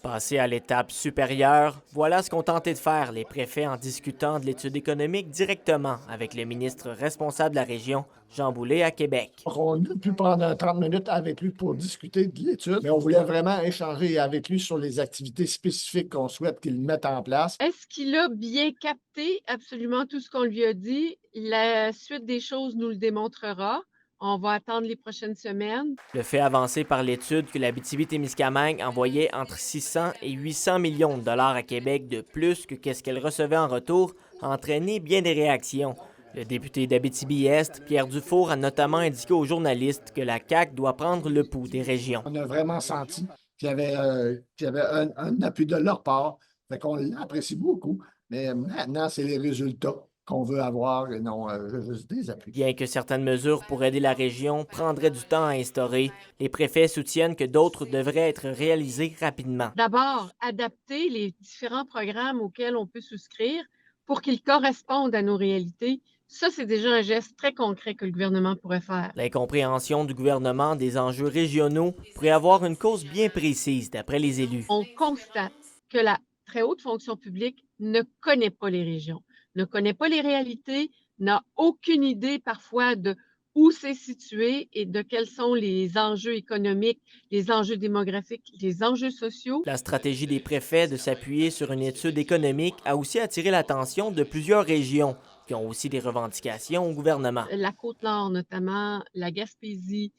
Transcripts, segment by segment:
Passer à l'étape supérieure, voilà ce qu'ont tenté de faire les préfets en discutant de l'étude économique directement avec le ministre responsable de la région, Jean Boulet, à Québec. Donc, on a pu prendre 30 minutes avec lui pour discuter de l'étude, mais on voulait vraiment échanger avec lui sur les activités spécifiques qu'on souhaite qu'il mette en place. Est-ce qu'il a bien capté absolument tout ce qu'on lui a dit? La suite des choses nous le démontrera. On va attendre les prochaines semaines. Le fait avancé par l'étude que l'Abitibi-Témiscamingue envoyait entre 600 et 800 millions de dollars à Québec de plus que qu'est-ce qu'elle recevait en retour a entraîné bien des réactions. Le député d'Abitibi-Est, Pierre Dufour, a notamment indiqué aux journalistes que la CAQ doit prendre le pouls des régions. On a vraiment senti qu'il y avait un appui de leur part. Fait qu'on l'apprécie beaucoup, mais maintenant, c'est les résultats qu'on veut avoir et non juste des appuis. Bien que certaines mesures pour aider la région prendraient du temps à instaurer, les préfets soutiennent que d'autres devraient être réalisées rapidement. D'abord, adapter les différents programmes auxquels on peut souscrire pour qu'ils correspondent à nos réalités. Ça, c'est déjà un geste très concret que le gouvernement pourrait faire. L'incompréhension du gouvernement des enjeux régionaux pourrait avoir une cause bien précise, d'après les élus. On constate que la très haute fonction publique ne connaît pas les régions, ne connaît pas les réalités, n'a aucune idée parfois de où c'est situé et de quels sont les enjeux économiques, les enjeux démographiques, les enjeux sociaux. La stratégie des préfets de s'appuyer sur une étude économique a aussi attiré l'attention de plusieurs régions qui ont aussi des revendications au gouvernement. La Côte-Nord, notamment, la Gaspésie,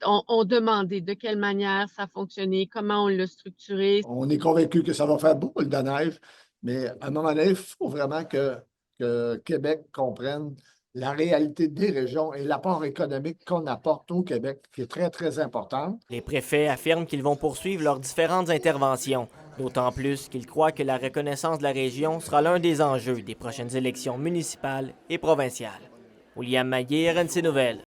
ont demandé de quelle manière ça fonctionnait, comment on l'a structuré. On est convaincu que ça va faire boule de neige, mais à un moment donné, il faut vraiment que Québec comprenne la réalité des régions et l'apport économique qu'on apporte au Québec, qui est très, très important. Les préfets affirment qu'ils vont poursuivre leurs différentes interventions, d'autant plus qu'ils croient que la reconnaissance de la région sera l'un des enjeux des prochaines élections municipales et provinciales. William Maguire, RNC Nouvelles.